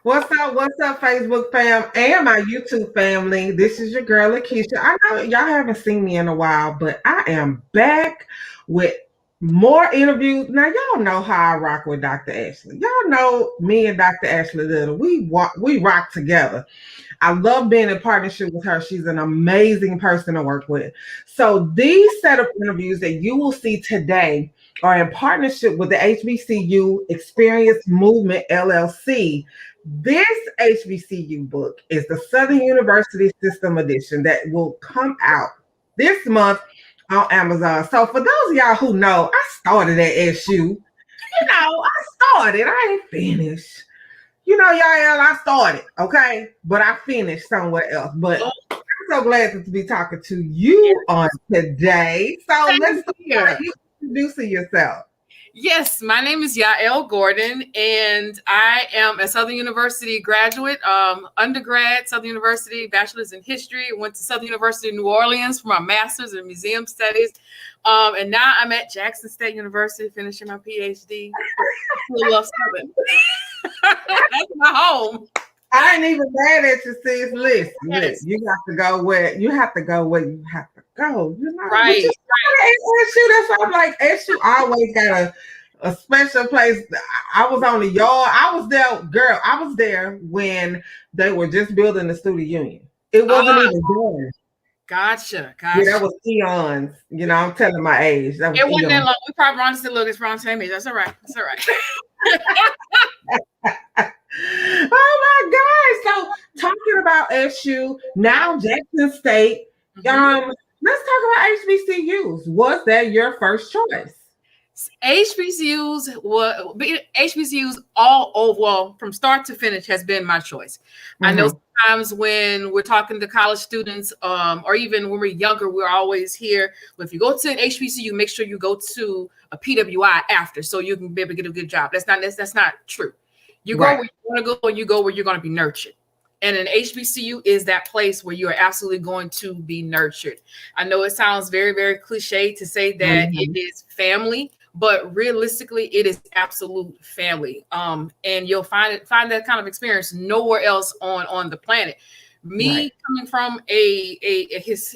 What's up, Facebook fam and my YouTube family? This is your girl Lakeisha. I know y'all haven't seen me in a while, but I am back with more interviews. Now y'all know how I rock with Dr. Ashley. Y'all know me and Dr. Ashley Little. We rock together. I love being in partnership with her. She's an amazing person to work with. So these set of interviews that you will see today are in partnership with the HBCU Experience Movement LLC. This HBCU book is the Southern University System Edition that will come out this month on Amazon. So for those of y'all who know, I started at SU. I ain't finished. Y'all, I started, okay? But I finished somewhere else. But I'm so glad to be talking to you on today. So let's start you introducing yourself. Yes, my name is Yael Gordon, and I am a Southern University graduate, undergrad, Southern University, bachelor's in history. Went to Southern University of New Orleans for my master's in museum studies. And now I'm at Jackson State University finishing my PhD. I love Southern. That's my home. I ain't even mad at you, sis. Listen, you have to go where you have to go. Right. SU, that's why I'm like, SU always got a special place. I was on the yard. I was there, girl. I was there when they were just building the student union. It wasn't even done. Gotcha. Yeah, that was eons. I'm telling my age. That was it wasn't that long. We probably honestly look, it's around the same age. That's all right. Oh my God. So talking about SU, now Jackson State. Let's talk about HBCUs. Was that your first choice? HBCUs all over, well, from start to finish has been my choice. I know sometimes when we're talking to college students, or even when we're younger, we're always here. If you go to an HBCU, make sure you go to a PWI after, so you can be able to get a good job. That's not true. You go where you want to go, and you go where you're going to be nurtured. And an HBCU is that place where you are absolutely going to be nurtured. I know it sounds very, very cliche to say that it is family, but realistically, it is absolute family. And you'll find that kind of experience nowhere else on the planet. Me coming from a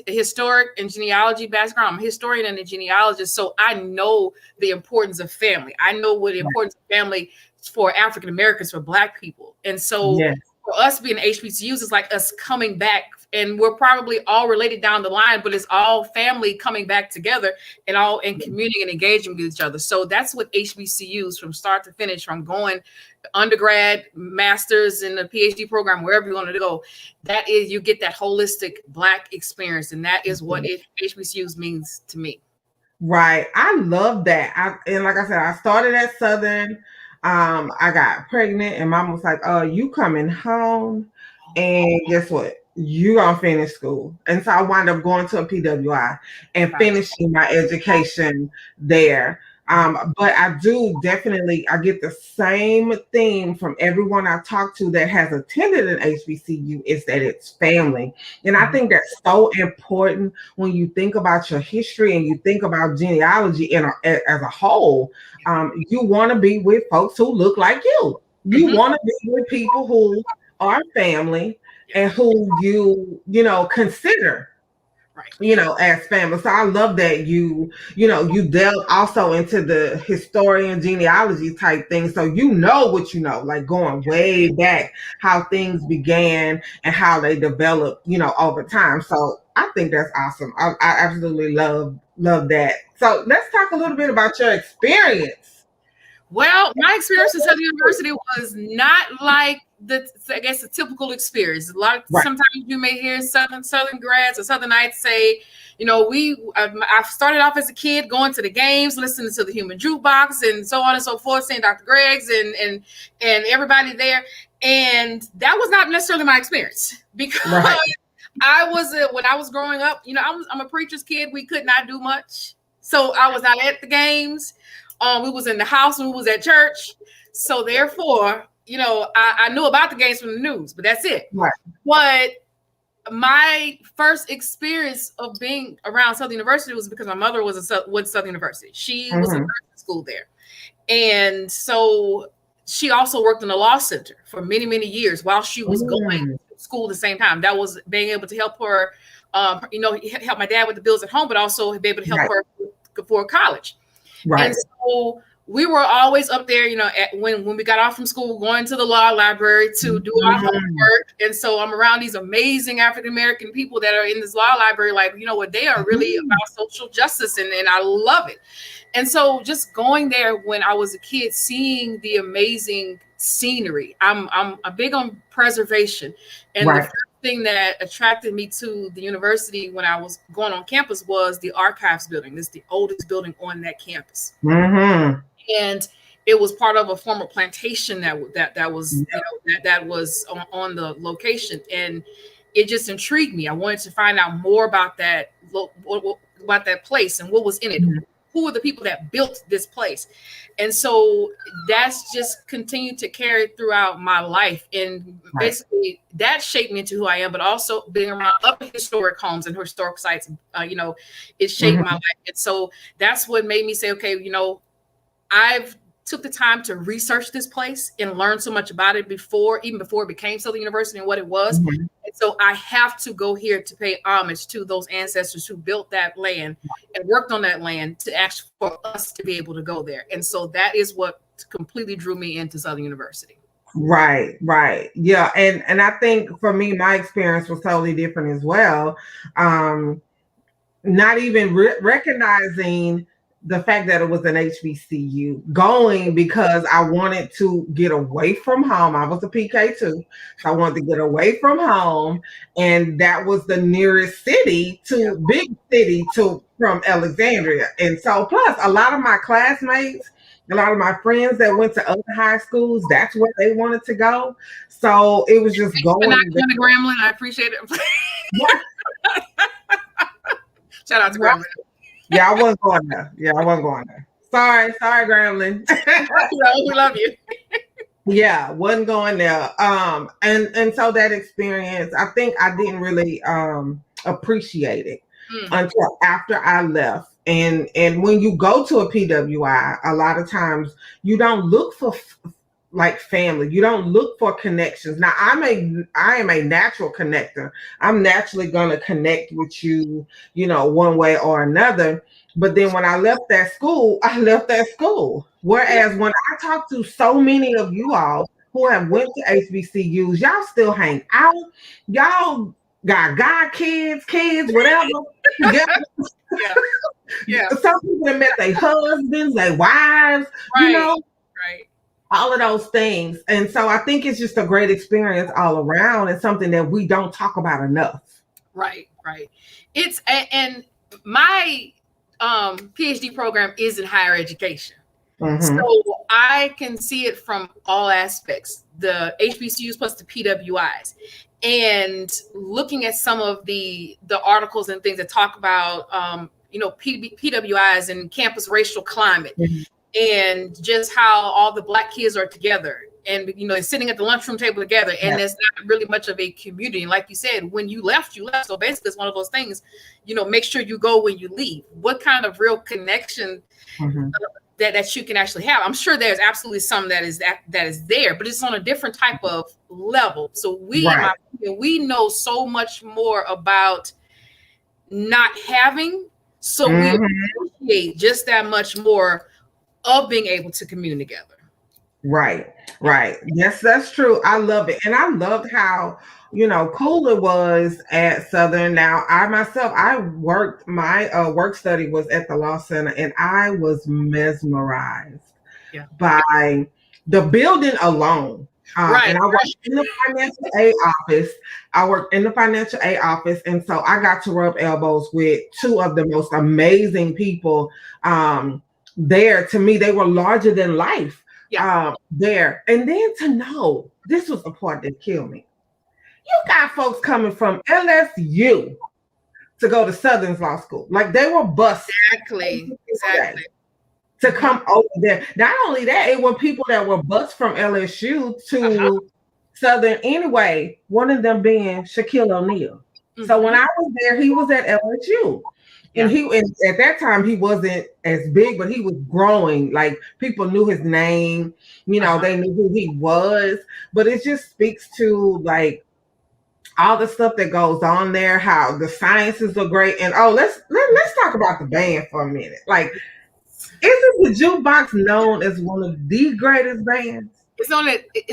historic and genealogy background, I'm a historian and a genealogist, so I know the importance of family. I know what the importance of family for African Americans, for Black people. And so for us being HBCUs, it's like us coming back, and we're probably all related down the line, but it's all family coming back together and all in community and engaging with each other. So that's what HBCUs from start to finish, from going undergrad, master's, in the PhD program, wherever you want to go, that is, you get that holistic Black experience. And that is what HBCUs means to me. Right. I love that. And like I said, I started at Southern. I got pregnant and mom was like, "Oh, you coming home, and guess what? You gonna finish school." And so I wound up going to a PWI and finishing my education there. But I do definitely, I get the same theme from everyone I talk to that has attended an HBCU, is that it's family. And I think that's so important when you think about your history and you think about genealogy as a whole. You want to be with folks who look like you. You want to be with people who are family and who you consider as family. So I love that you delve also into the historian genealogy type thing. So what like going way back, how things began and how they developed, over time. So I think that's awesome. I absolutely love that. So let's talk a little bit about your experience. Well, my experience at Southern University was not like the typical experience. Sometimes you may hear Southern grads or Southernites say, I started off as a kid going to the games, listening to the Human Jukebox and so on and so forth, seeing Dr. Greggs and everybody there. And that was not necessarily my experience, because when I was growing up, I'm a preacher's kid. We could not do much. So I was not at the games. We was in the house when we was at church. So therefore, I knew about the games from the news, but that's it. Right. But my first experience of being around Southern University was because my mother went to Southern University. She was in nursing school there. And so she also worked in the law center for many, many years while she was going Mm. to school at the same time. That was being able to help her, help my dad with the bills at home, but also be able to help Right. her for college. And Right. so we were always up there, when we got off from school, going to the law library to do our Mm. homework. And so I'm around these amazing African American people that are in this law library, like, what they are really about social justice, and I love it. And so just going there when I was a kid, seeing the amazing scenery. I'm a big on preservation. And the Right. first thing that attracted me to the university when I was going on campus was the archives building. This is the oldest building on that campus. Mm-hmm. And it was part of a former plantation that was, Yeah. that was on the location. And it just intrigued me. I wanted to find out more about that place and what was in it. Mhm. Who were the people that built this place? And so that's just continued to carry throughout my life. And Right. basically that shaped me into who I am, but also being around other historic homes and historic sites, it shaped my life. And so that's what made me say, okay, I've took the time to research this place and learn so much about it even before it became Southern University and what it was. Mm-hmm. And so I have to go here to pay homage to those ancestors who built that land and worked on that land to ask for us to be able to go there. And so that is what completely drew me into Southern University. Right, right. Yeah. And I think for me, my experience was totally different as well. Not even recognizing the fact that it was an HBCU, going because I wanted to get away from home. I was a PK too, so I wanted to get away from home, and that was the nearest city to big city to from Alexandria. And so plus a lot of my classmates, a lot of my friends that went to other high schools, that's where they wanted to go. So it was just going. But not going to Grambling, I appreciate it. Shout out to Grambling. Yeah, I wasn't going there. Sorry, Grambling. We love you. Yeah, wasn't going there. And so that experience, I think I didn't really appreciate it until after I left. And when you go to a PWI, a lot of times you don't look for like family. You don't look for connections. Now I am a natural connector. I'm naturally going to connect with you, one way or another. But then when I left that school, Whereas when I talk to so many of you all who have went to HBCUs, y'all still hang out. Y'all got God kids, whatever. Yeah. Some people have met their husbands, their wives, Right. All of those things. And so I think it's just a great experience all around. It's something that we don't talk about enough. Right. It's and my PhD program is in higher education. Mm-hmm. So I can see it from all aspects, the HBCUs plus the PWIs, and looking at some of the articles and things that talk about, PWIs and campus racial climate, and just how all the Black kids are together and, sitting at the lunchroom table together. And there's not really much of a community. Like you said, when you left, you left. So basically it's one of those things, make sure you go when you leave. What kind of real connection that you can actually have? I'm sure there's absolutely some that is there, but it's on a different type of level. So we know so much more about not having, so we appreciate just that much more of being able to commune together. Right. Yes, that's true. I love it. And I loved how, cool it was at Southern. Now, I worked, my work study was at the Law Center, and I was mesmerized by the building alone. And I worked in the financial aid office. And so I got to rub elbows with two of the most amazing people there. To me, they were larger than life. There. And then to know, this was the part that killed me. You got folks coming from LSU to go to Southern's law school. Like they were bused. Exactly. To come over there. Not only that, it were people that were bused from LSU to Southern anyway, one of them being Shaquille O'Neal. So when Mm-hmm. I was there, he was at LSU. And Yeah. at that time he wasn't as big, but he was growing. Like people knew his name, Uh-huh. they knew who he was. But it just speaks to like all the stuff that goes on there, how the sciences are great. And let's talk about the band for a minute. Like, isn't the jukebox known as one of the greatest bands? It's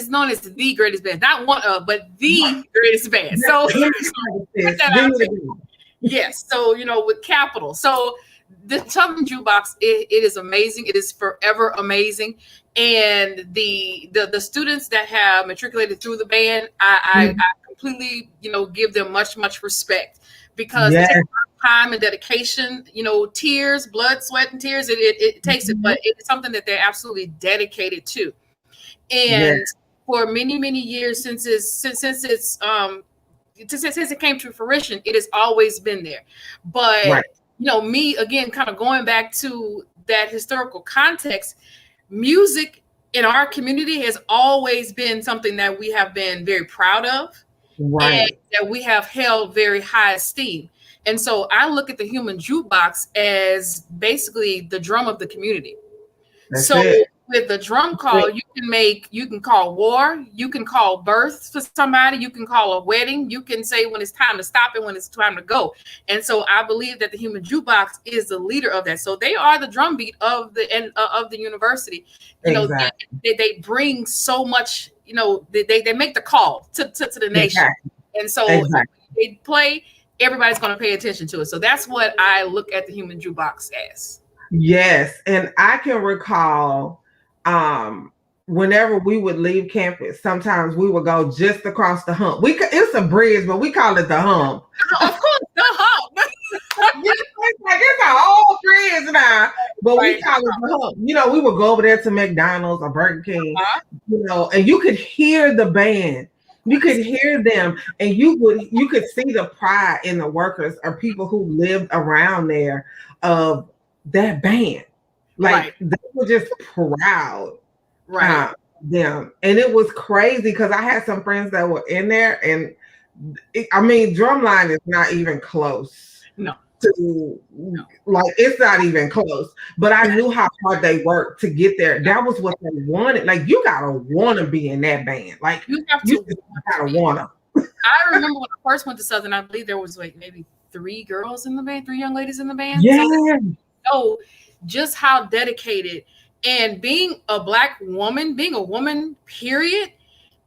known as the greatest band, not one of, but the greatest band. So, Give me so the put credit, sis. that Give out me there. the Yes. So, with capital. So the Southern Jukebox, it is amazing. It is forever amazing. And the students that have matriculated through the band, I completely, give them much, much respect because it takes Yes. a lot of time and dedication, tears, blood, sweat, and tears. It takes it, but it's something that they're absolutely dedicated to. Yes. And for many, many years since it came to fruition, it has always been there. But Right. me again, kind of going back to that historical context, music in our community has always been something that we have been very proud of and Right. that we have held very high esteem. And so I look at the human jukebox as basically the drum of the community. That's So it. with the drum That's call, you can call war, you can call birth for somebody, you can call a wedding, you can say when it's time to stop and when it's time to go. And so I believe that the human jukebox is the leader of that. So they are the drumbeat of the university. exactly. They bring so much. They make the call to the nation, Exactly. and so Exactly. they play. Everybody's going to pay attention to it. So that's what I look at the human jukebox as. Yes, and I can recall um whenever we would leave campus, sometimes we would go just across the hump. It's a bridge, but we call it the hump. Of course, the hump. Yeah, it's like it's a whole bridge now, but we Right. call it the hump. We would go over there to McDonald's or Burger King, Uh-huh. and you could hear the band. You could hear them, and you could see the pride in the workers or people who lived around there of that band. Right. Like they were just proud Right. them, and it was crazy because I had some friends that were in there, and I mean, Drumline is not even close No. to like it's not even close. But I knew how hard they worked to get there. That was what they wanted. Like you gotta want to be in that band. Like You have you to just want to gotta be. want to. I remember when I first went to Southern, I believe there was like maybe three girls in the band, three young ladies in the band. Yeah, So just how dedicated, and being a black woman, being a woman, period,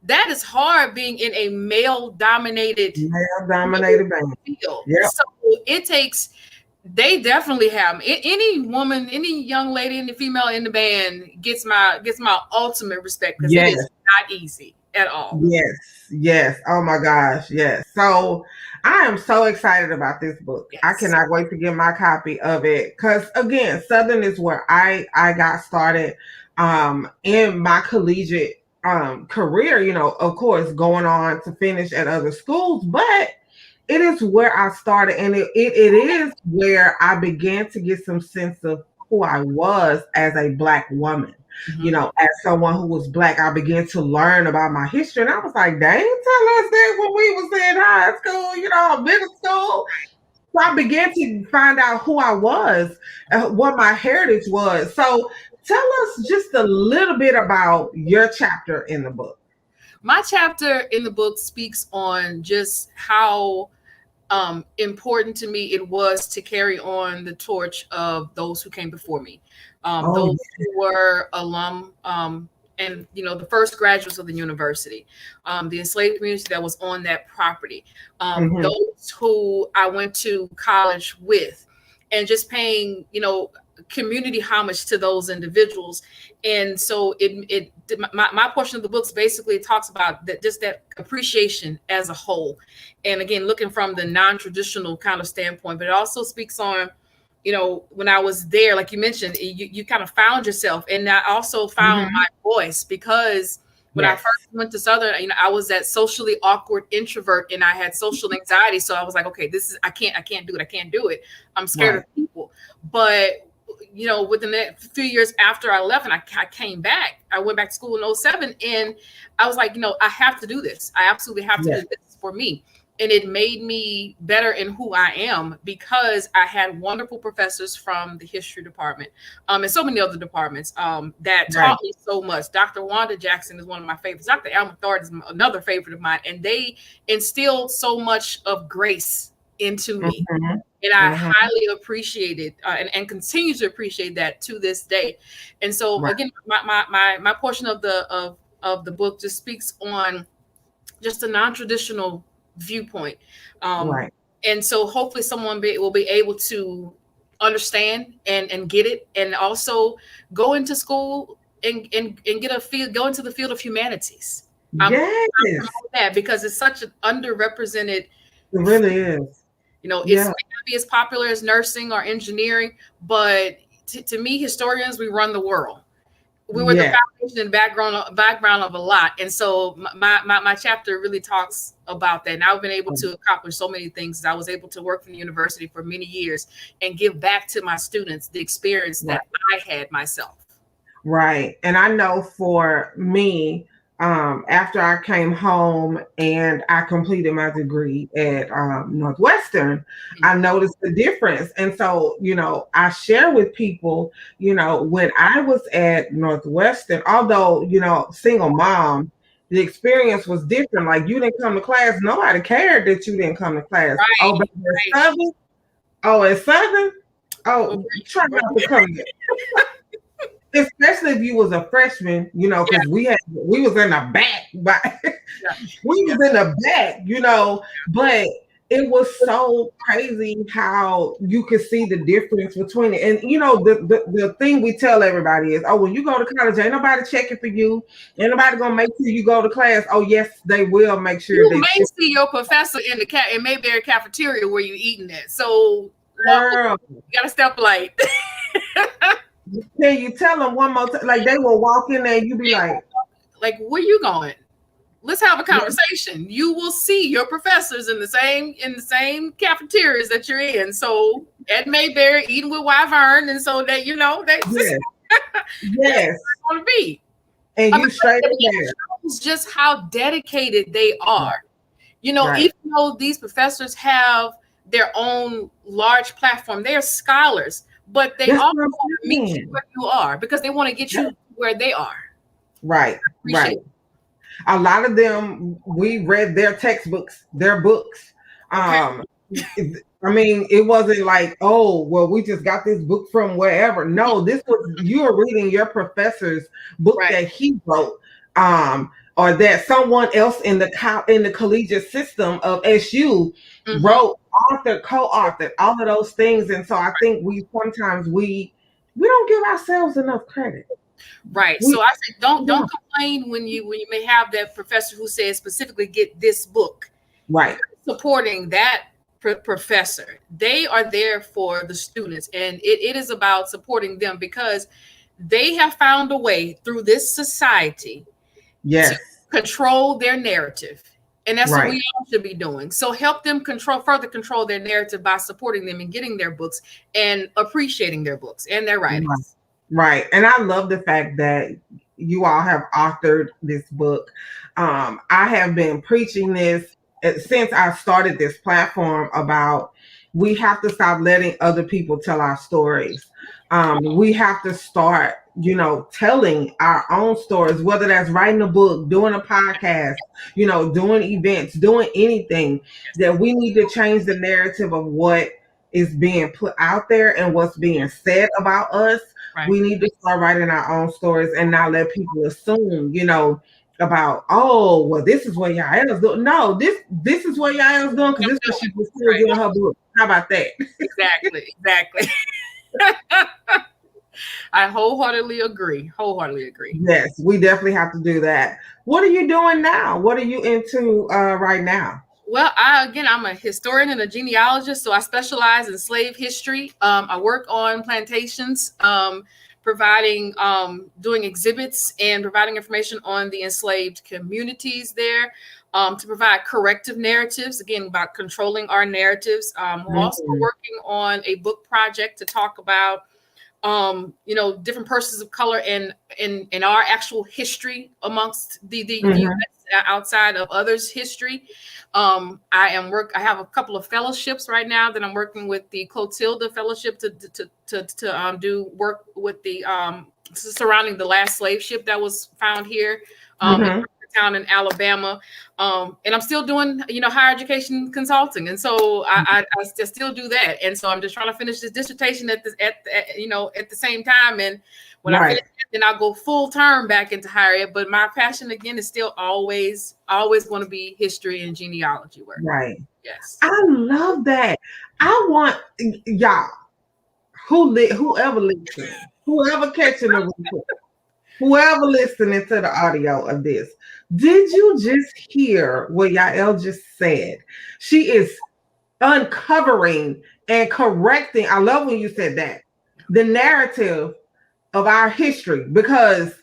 that is hard being in a male dominated male dominated band. field. Yep. So it takes, they definitely have any woman, any young lady, any female in the band gets my ultimate respect because it Yes. is not easy at all. Yes, yes. Oh my gosh, yes. So I am so excited about this book. I Yes. cannot wait to get my copy of it because again, Southern is where I got started in my collegiate career. Of course, going on to finish at other schools, but it is where I started, and it is where I began to get some sense of who I was as a black woman. As someone who was black, I began to learn about my history, and I was like, "They didn't tell us that when we was in high school, middle school." So I began to find out who I was, what my heritage was. So tell us just a little bit about your chapter in the book. My chapter in the book speaks on just how important to me it was to carry on the torch of those who came before me, Oh, those who were alum, and the first graduates of the university, the enslaved community that was on that property, mhm. those who I went to college with, and just paying community homage to those individuals. And so my portion of the books basically talks about that, just that appreciation as a whole, and again looking from the non-traditional kind of standpoint, but it also speaks on when I was there, like you mentioned, you kind of found yourself, and I also found Mhm. my voice because when I Yes. first went to Southern, I was that socially awkward introvert and I had social anxiety. So I was like, okay, this is, I can't do it. I can't do it. I'm scared Right. of people. But within the few years after I left and I came back, I went back to school in '07, and I was like, I have to do this. I absolutely have to do Yes. this for me. and it made me better in who I am because I had wonderful professors from the history department, and so many other departments, that Right. taught me so much. Dr. Wanda Jackson is one of my favorites. Dr. Alma Thornton is another favorite of mine, and they instilled so much of grace into me. Mhm. And I Mhm. highly appreciate it, and continue to appreciate that to this day. And so Right. again, my portion of the book just speaks on just a non-traditional viewpoint. Um, Right. and so hopefully someone will be able to understand and get it, and also go into school and get a field, go into the field of humanities. I'm Yes. promoting that because it's such an underrepresented It really field. is. It's Yeah. may not be as popular as nursing or engineering, but to me, historians, we run the world. We were the Yeah. foundation and background of a lot, and so my chapter really talks about that. And I've been able to accomplish so many things. I was able to work in the university for many years and give back to my students the experience Right. that I had myself. Right. And I know for me, after I came home and I completed my degree at Northwestern, I Mhm. noticed the difference. And so, I share with people, when I was at Northwestern, although, single mom, the experience was different. Like you didn't come to class, nobody cared that you didn't come to class. Oh, Right, but at right. Southern, oh, at Southern, Well, oh, try well, not to come especially if you was a freshman, yeah, because we was in the back, but yeah, we yeah. was in the back, but it was so crazy how you could see the difference between it. And the thing we tell everybody is, oh, when you go to college, ain't nobody checking for you, ain't nobody gonna make sure you go to class. Oh, yes, they will make sure You that may you see your professor in Mayberry cafeteria where you eating at. So what girl. you gotta step light. Can you tell them one more time? Like they will walk in there and you be like, Like, where you going? Let's have a conversation. You will see your professors in the same cafeterias that you're in. So at Mayberry, eating with Wyvern, and so that that's just yes, that's yes, what going to be. and I mean, you straight in it there, shows just how dedicated they right, are. right. Even though these professors have their own large platform, they are scholars, but they That's also what want to I'm meet you saying. where you are because they want to get you where they are. Right, Appreciate right. it. A lot of them, we read their textbooks, their books. Okay. I mean, it wasn't like, oh, well, we just got this book from wherever. No, this was you are reading your professor's book Right. that he wrote, or that someone else in the collegiate system of SU Mm-hmm. wrote, authored, co-authored, all of those things. And so I think we sometimes we don't give ourselves enough credit. Right. We So I said, don't yeah, don't complain when you may have that professor who says specifically get this book. right. Supporting that professor, they are there for the students, and it is about supporting them because they have found a way through this society to Yes. control their narrative. And that's what Right. we all should be doing. So help them further control their narrative by supporting them and getting their books and appreciating their books and their Right. writings. Right. And I love the fact that you all have authored this book. I have been preaching this since I started this platform about we have to stop letting other people tell our stories. We have to start, telling our own stories, whether that's writing a book, doing a podcast, doing events, doing anything, that we need to change the narrative of what is being put out there and what's being said about us. Right. We need to start writing our own stories and not let people assume, about, oh, well, this is what y'all else doing. No, this is what y'all else doing because this is what she was still Right. doing her book. How about that? Exactly. Exactly. I wholeheartedly agree. Wholeheartedly agree. Yes, we definitely have to do that. What are you doing now? What are you into right now? Well, I'm a historian and a genealogist, so I specialize in slave history. I work on plantations, providing, doing exhibits and providing information on the enslaved communities there, to provide corrective narratives, again, about controlling our narratives. We're also Mhm. working on a book project to talk about different persons of color in our actual history amongst the Mhm. US outside of others' history. I have a couple of fellowships right now that I'm working with the Clotilda Fellowship to do work with the surrounding the last slave ship that was found here in Mhm. town in Alabama. And I'm still doing, higher education consulting. And so I still do that. And so I'm just trying to finish this dissertation at the same time. And when I finish Right. it, then I'll go full term back into higher ed. But my passion again is still always going to be history and genealogy work. Right. Yes. I love that. I want y'all whoever listening, whoever catching the replay, whoever listening to the audio of this, did you just hear what Yael just said? She is uncovering and correcting. I love when you said that. The narrative of our history, because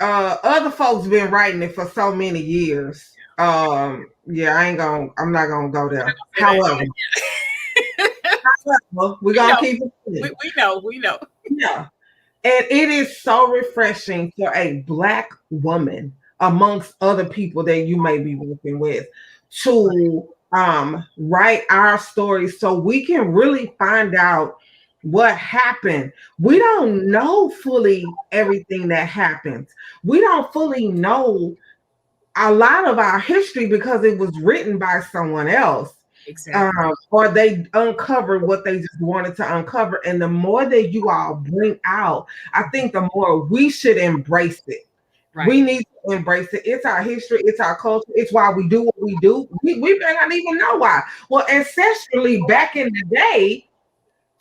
other folks been writing it for so many years. Yeah, I'm not gonna go there. However, we're We gonna know. keep it We, moving. we know. We know. Yeah. And it is so refreshing for a Black woman amongst other people that you may be working with to write our stories so we can really find out what happened. We don't know fully everything that happens. We don't fully know a lot of our history because it was written by someone else. Exactly. Or they uncovered what they just wanted to uncover. And the more that you all bring out, I think the more we should embrace it. Right. We need to embrace it. It's our history, it's our culture, it's why we do what we do. We may not even know why. Well, ancestrally, back in the day,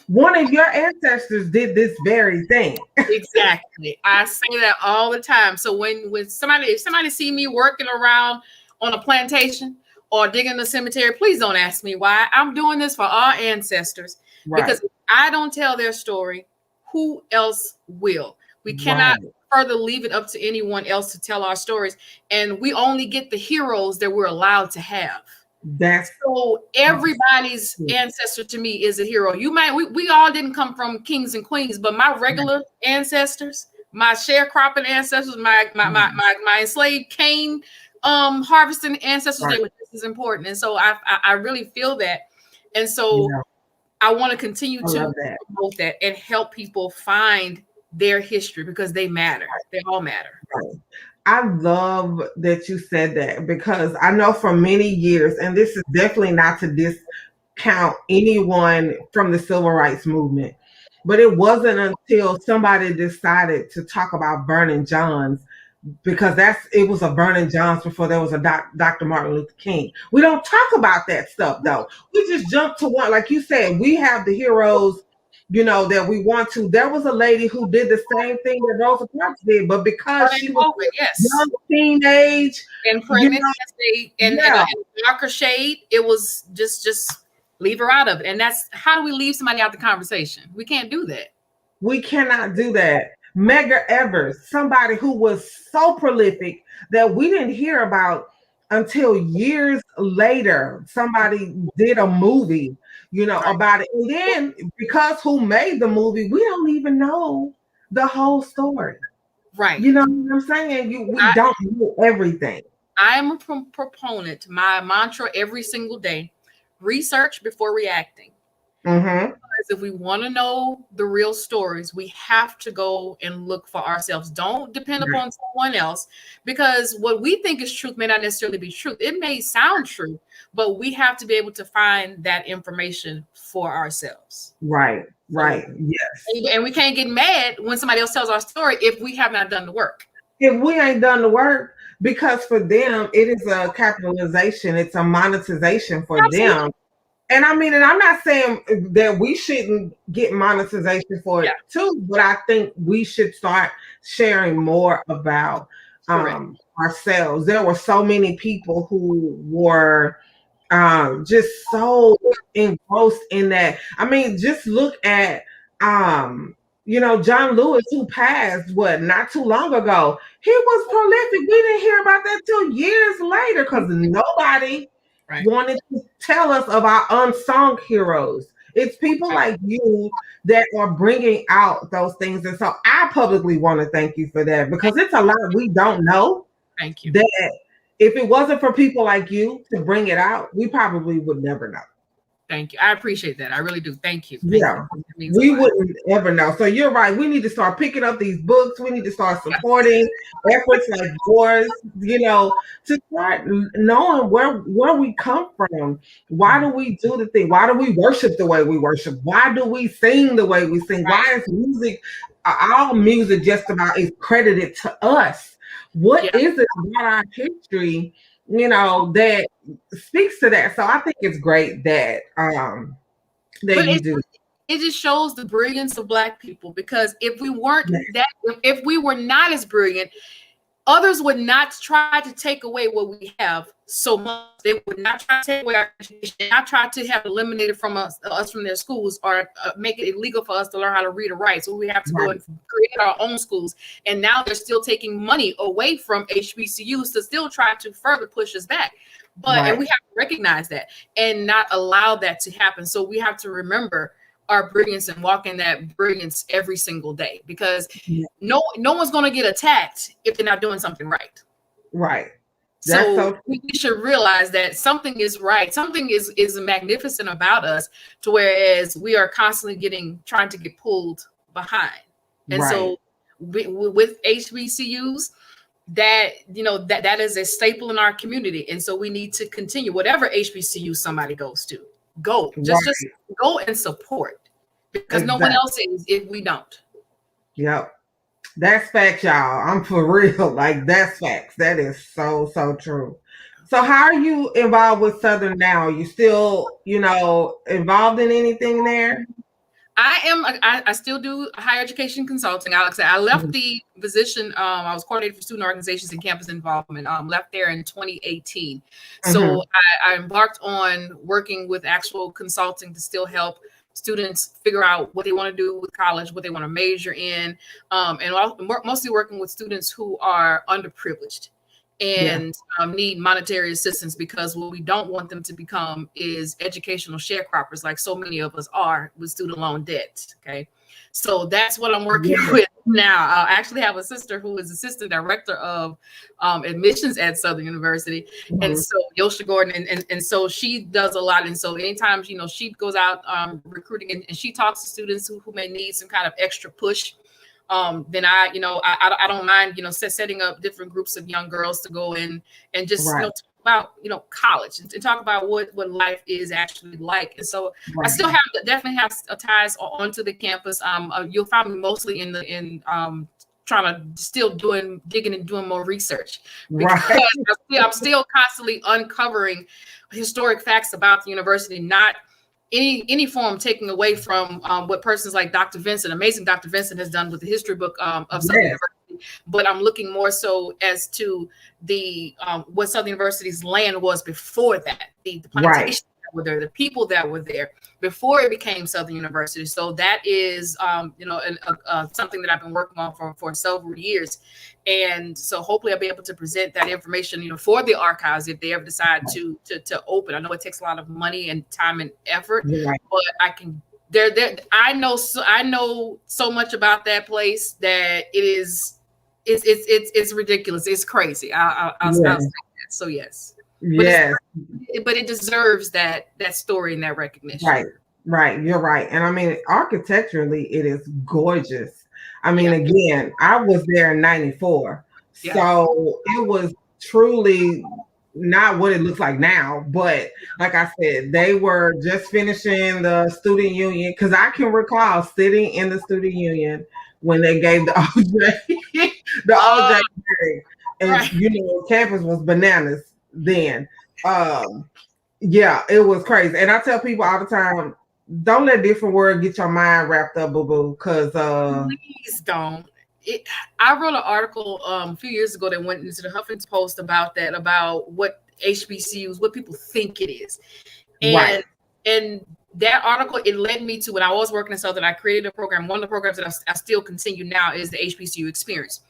one of your ancestors did this very thing. Exactly. I say that all the time. So if somebody see me working around on a plantation or digging the cemetery, please don't ask me why. I'm doing this for our ancestors because Right, if I don't tell their story, who else will? We cannot right. further leave it up to anyone else to tell our stories, and we only get the heroes that we're allowed to have. That's So everybody's ancestor to me is a hero. We all didn't come from kings and queens, but my regular ancestors, my sharecropping ancestors, my enslaved cane harvesting ancestors, right. they were just as important. And so I really feel that. And so Yeah, I want to continue I to love that. promote that and help people find their history because they matter. They all matter. Right. I love that you said that because I know for many years, and this is definitely not to discount anyone from the civil rights movement, but it wasn't until somebody decided to talk about burning Johns because it was a burning Johns before there was a Dr. Martin Luther King. We don't talk about that stuff though. We just jump to one, like you said, we have the heroes, that we want to. There was a lady who did the same thing that Rosa Parks did, but because Running she was COVID, yes. young teenage, And you pregnant know, and yeah, a darker shade, it was just leave her out of it. And that's how do we leave somebody out the conversation? We can't do that. we cannot do that. Medgar Evers, somebody who was so prolific that we didn't hear about until years later. Somebody did a movie, Right. about it. And then because who made the movie, we don't even know the whole story. Right. You know what I'm saying? We I, don't know everything. I am a proponent. My mantra every single day: research before reacting. Mm-hmm. If we want to know the real stories, we have to go and look for ourselves. Don't depend Right. upon someone else because what we think is truth may not necessarily be truth. It may sound true, but we have to be able to find that information for ourselves. Right. So, Right. Yes. and we can't get mad when somebody else tells our story if we have not done the work. If we ain't done the work, because for them it is a capitalization, it's a monetization for Absolutely. them. And I mean, and I'm not saying that we shouldn't get monetization for Yeah. it too, but I think we should start sharing more about Correct. ourselves. There were so many people who were just so engrossed in that. I mean, just look at John Lewis, who passed not too long ago. He was prolific. We didn't hear about that till years later because nobody Right. wanted to tell us of our unsung heroes. It's people like you that are bringing out those things. And so I publicly want to thank you for that because it's a lot we don't know Thank you. that if it wasn't for people like you to bring it out, we probably would never know. Thank you. I appreciate that. I really do. Thank you. Thank you. Yeah, It means a we lot. wouldn't ever know. So you're right. We need to start picking up these books. We need to start supporting efforts like yours, to start knowing where we come from. Why do we do the thing? Why do we worship the way we worship? Why do we sing the way we sing? Right. Why is music, all music just about is credited to us? What Yeah. is it about our history, that speaks to that? So I think it's great that But you do. it just shows the brilliance of Black people, because if we weren't Yeah. that, if we were not as brilliant, others would not try to take away what we have so much. They would not try to take away our education, not try to have eliminated from us from their schools, or make it illegal for us to learn how to read or write. So we have to go Right. and create our own schools. And now they're still taking money away from HBCUs to still try to further push us back. And Right. we have to recognize that and not allow that to happen. So we have to remember our brilliance and walk in that brilliance every single day, because Yeah. no one's going to get attacked if they're not doing something right. Right. That's So so we should realize that something is right. Something is magnificent about us, to whereas we are constantly trying to get pulled behind. And right. so with HBCUs, that is a staple in our community. And so we need to continue whatever HBCU somebody goes to. Just Right. go and support, because no one Exactly. else is if we don't. Yep. That's facts, y'all. I'm for real. Like that's facts. That is so, so true. So how are you involved with Southern now? You still, involved in anything there? I still do higher education consulting. Alex, I left Mhm. the position. I was coordinator for student organizations and campus involvement. Left there in 2018. So Mhm. I embarked on working with actual consulting to still help students figure out what they want to do with college, what they want to major in, mostly working with students who are underprivileged Yeah. and need monetary assistance, because what we don't want them to become is educational sharecroppers, like so many of us are with student loan debt. Okay, so that's what I'm working Yeah. with now. I actually have a sister who is assistant director of admissions at Southern University, and Mhm. so Yosha Gordon, and so she does a lot. And so anytime she goes out recruiting, and she talks to students who may need some kind of extra push, then I don't mind setting up different groups of young girls to go in and just Right. talk about college, and talk about what life is actually like. And so I Right. still definitely have ties onto the campus. You'll find me mostly in trying to still digging and doing more research, because Right. I'm still constantly uncovering historic facts about the university, not any form taking away from what persons like amazing Dr. Vincent has done with the history book of Southern Yes. University. But I'm looking more so as to the what Southern University's land was before that, the Right. plantations that were there, the people that were there before it became Southern University. So that is something that I've been working on for several years. And so hopefully I'll be able to present that information, for the archives if they ever decide to open. I know it takes a lot of money and time and effort, Right. but I can. There. I know so much about that place that it's ridiculous. It's crazy. I'll say Yeah. that. So yes, but Yes. it deserves that story and that recognition. Right, right. You're right. And I mean, architecturally, it is gorgeous. I mean, Yeah. again, I was there in 94. Yeah. So it was truly not what it looks like now. But like I said, they were just finishing the student union because I can recall sitting in the student union when they gave the OJ, the Uh, OJ thing. And, right. campus was bananas then. Um, yeah, it was crazy. And I tell people all the time, don't let different words get your mind wrapped up, boo boo. Cause Please don't. I wrote an article a few years ago that went into the Huffington Post about what HBCUs, what people think it is, right. and that article, it led me to, when I was working in Southern, I created a program. One of the programs that I still continue now is the HBCU experience.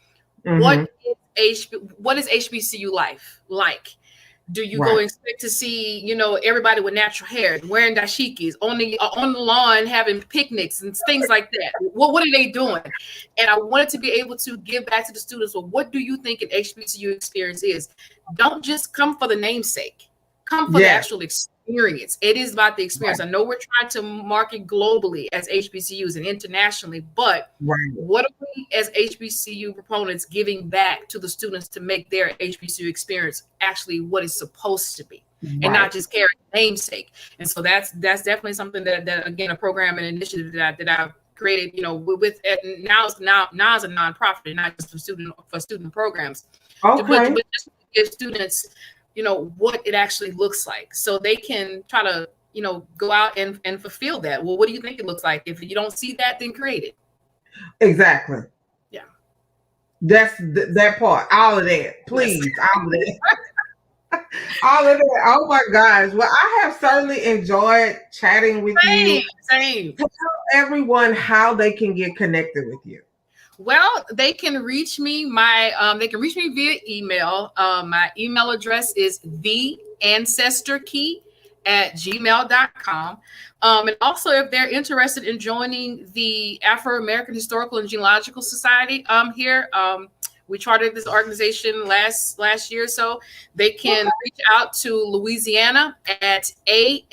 Mm-hmm. What is HBCU life like? Do you go Right. expect to see, everybody with natural hair wearing dashikis on the lawn having picnics and things like that? What are they doing? And I wanted to be able to give back to the students. Well, what do you think an HBCU experience is? Don't just come for the namesake. Come for the Yes. actual experience. It is about the experience. Right. I know we're trying to market globally as HBCUs and internationally, but Right. what are we as HBCU proponents giving back to the students to make their HBCU experience actually what it's supposed to be, and Right. not just carry namesake? And so that's definitely something that again, a program and initiative that I've created, with now as a nonprofit and not just for student programs, but Okay. just to give students, what it actually looks like, so they can try to, go out and fulfill that. Well, what do you think it looks like? If you don't see that, then create it. Exactly. Yeah. That's that part. All of that. Yes. Please. All of that. All of that. Oh my gosh. Well, I have certainly enjoyed chatting with you. Same. Tell everyone how they can get connected with you. Well, they can reach me. They can reach me via email. My email address is theancestorkey@gmail.com. And also, if they're interested in joining the Afro-American Historical and Genealogical Society here, we chartered this organization last year or so. They can reach out to Louisiana at aahgs.org.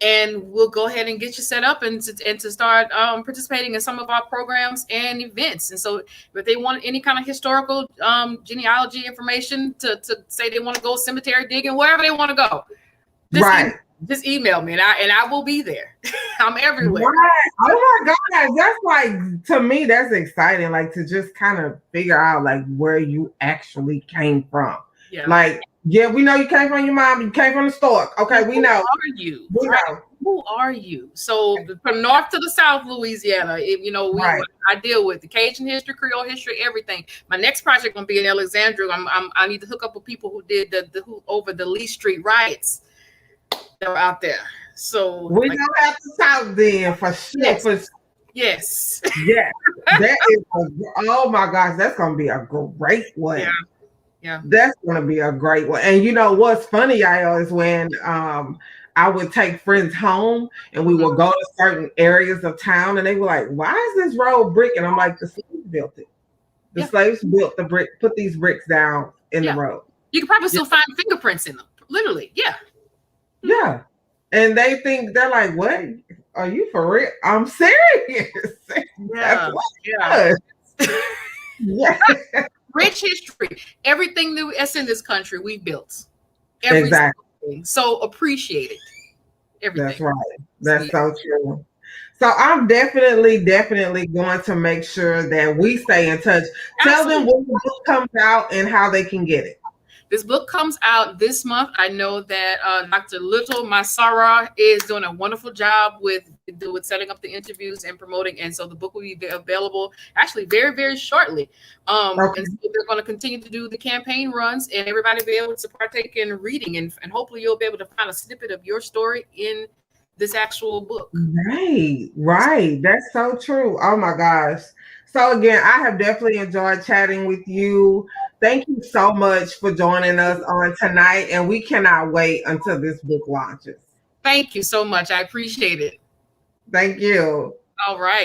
And we'll go ahead and get you set up and to start participating in some of our programs and events. And so if they want any kind of historical genealogy information to say they want to go cemetery digging, wherever they want to go, just email me and I will be there. I'm everywhere. Right. Oh my gosh. That's like, to me, that's exciting. Like, to just kind of figure out like where you actually came from. Yeah. Like, yeah, we know you came from your mom, you came from the stork. Okay, we know. Who are you? We know. Who are you? So from north to the south, Louisiana, I deal with the Cajun history, Creole history, everything. My next project gonna be in Alexandria. I need to hook up with people who did who over the Lee Street riots that were out there. So we don't have to talk then for sure. Yes. Yeah. That is oh my gosh, that's gonna be a great one. Yeah. That's gonna be a great one. And you know what's funny, y'all, is when I would take friends home and we would go to certain areas of town and they were like, why is this road brick? And I'm like, the slaves built it. The slaves built the brick, put these bricks down in the road. You can probably still find fingerprints in them. Literally, yeah. Yeah. And they think, they're like, what? Are you for real? I'm serious. Yeah. Yeah. Rich history. Everything that's in this country, we built. Exactly. So appreciate it. Everything. That's right. That's so true. So I'm definitely going to make sure that we stay in touch. Tell them when the book comes out and how they can get it. This book comes out this month. I know that Dr. Little Masara is doing a wonderful job with setting up the interviews and promoting. And so the book will be available actually very, very shortly. And so they're going to continue to do the campaign runs and everybody will be able to partake in reading. And hopefully you'll be able to find a snippet of your story in this actual book. Right. That's so true. Oh my gosh. So again, I have definitely enjoyed chatting with you. Thank you so much for joining us on tonight. And we cannot wait until this book launches. Thank you so much. I appreciate it. Thank you. All right.